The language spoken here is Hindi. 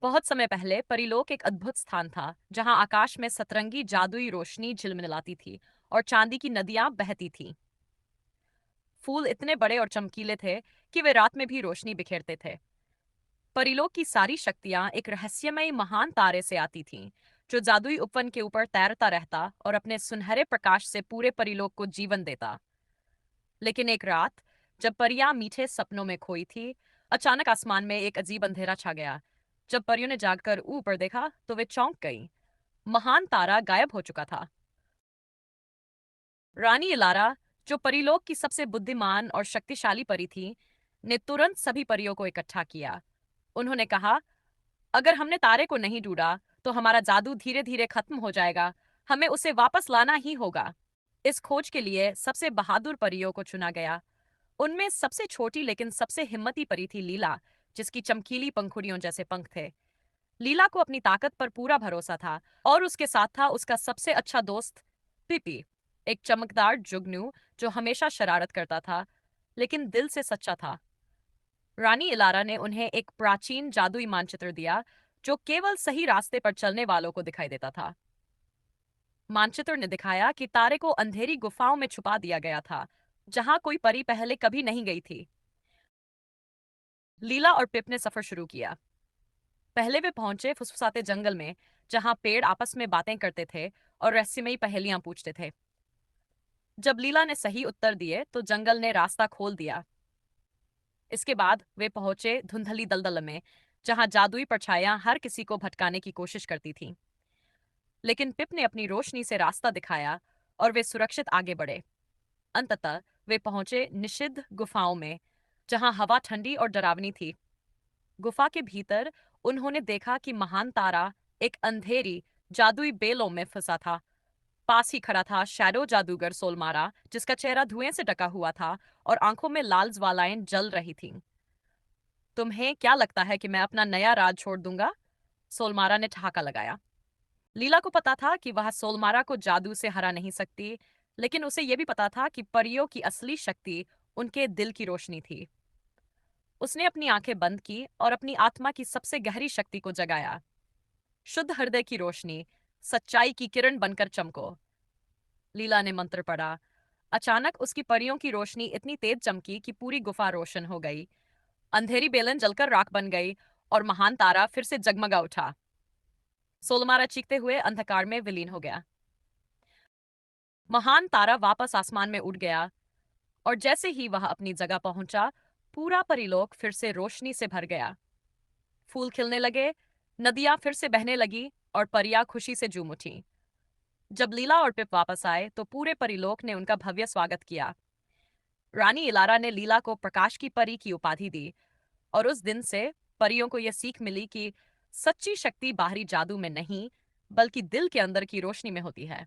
बहुत समय पहले परीलोक एक अद्भुत स्थान था जहां आकाश में सतरंगी जादुई रोशनी झिलमिलाती थी और चांदी की नदियां बहती थीं। फूल इतने बड़े और चमकीले थे कि वे रात में भी रोशनी बिखेरते थे। परीलोक की सारी शक्तियां एक रहस्यमय महान तारे से आती थीं, जो जादुई उपवन के ऊपर तैरता रहता और अपने सुनहरे प्रकाश से पूरे परीलोक को जीवन देता। लेकिन एक रात, जब परियां मीठे सपनों में खोई थी, अचानक आसमान में एक अजीब अंधेरा छा गया। जब परियों ने जागकर ऊपर देखा तो वे चौंक गईं। महान तारा गायब हो चुका था। रानी इलारा, जो परीलोक की सबसे बुद्धिमान और शक्तिशाली परी थी, ने तुरंत सभी परियों को इकट्ठा किया। उन्होंने कहा, अगर हमने तारे को नहीं ढूंढा तो हमारा जादू धीरे धीरे खत्म हो जाएगा। हमें उसे वापस लाना ही होगा। इस खोज के लिए सबसे बहादुर परियों को चुना गया। उनमें सबसे छोटी लेकिन सबसे हिम्मती परी थी लीला, जिसकी चमकीली पंखुड़ियों जैसे पंख थे। लीला को अपनी ताकत पर पूरा भरोसा था और उसके साथ था उसका सबसे अच्छा दोस्त पिपी, एक चमकदार जुगनू जो हमेशा शरारत करता था लेकिन दिल से सच्चा था। रानी इलारा ने उन्हें एक प्राचीन जादुई मानचित्र दिया जो केवल सही रास्ते पर चलने वालों को दिखाई देता था। मानचित्र ने दिखाया कि तारे को अंधेरी गुफाओं में छुपा दिया गया था, जहां कोई परी पहले कभी नहीं गई थी। लीला और पिप ने सफर शुरू किया। पहले वे पहुंचे फुसफुसाते जंगल में, जहां पेड़ आपस में बातें करते थे और रहस्यमयी पहेलियां पूछते थे। जब लीला ने सही उत्तर दिए तो जंगल ने रास्ता खोल दिया। इसके बाद वे पहुंचे धुंधली दलदल में, जहां जादुई परछाइयां हर किसी को भटकाने की कोशिश करती थीं। लेकिन पिप ने अपनी रोशनी से रास्ता दिखाया और वे सुरक्षित आगे बढ़े। अंततः वे पहुंचे निषिद्ध गुफाओं में, जहां हवा ठंडी और डरावनी थी। गुफा के भीतर उन्होंने देखा कि महान तारा एक अंधेरी जादुई बेलों में फंसा था। पास ही खड़ा था शैडो जादूगर सोलमारा, जिसका चेहरा धुएं से ढका हुआ था और आंखों में लाल ज्वालाएं जल रही थीं। तुम्हें क्या लगता है कि मैं अपना नया राज छोड़ दूंगा? सोलमारा ने ठहाका लगाया। लीला को पता था कि वह सोलमारा को जादू से हरा नहीं सकती, लेकिन उसे यह भी पता था कि परियों की असली शक्ति उनके दिल की रोशनी थी। उसने अपनी आंखें बंद की और अपनी आत्मा की सबसे गहरी शक्ति को जगाया। शुद्ध हृदय की रोशनी, सच्चाई की किरण बनकर चमको। लीला ने मंत्र पढ़ा। अचानक उसकी परियों की रोशनी इतनी तेज चमकी कि पूरी गुफा रोशन हो गई। अंधेरी बेलन जलकर राख बन गई और महान तारा फिर से जगमगा उठा। सोलमारा चीखते हुए अंधकार में विलीन हो गया। महान तारा वापस आसमान में उड़ गया और जैसे ही वह अपनी जगह पहुंचा, पूरा परिलोक फिर से रोशनी से भर गया। फूल खिलने लगे, नदियां फिर से बहने लगी और परियां खुशी से झूम उठी। जब लीला और पिप वापस आए तो पूरे परिलोक ने उनका भव्य स्वागत किया। रानी इलारा ने लीला को प्रकाश की परी की उपाधि दी और उस दिन से परियों को यह सीख मिली कि सच्ची शक्ति बाहरी जादू में नहीं, बल्कि दिल के अंदर की रोशनी में होती है।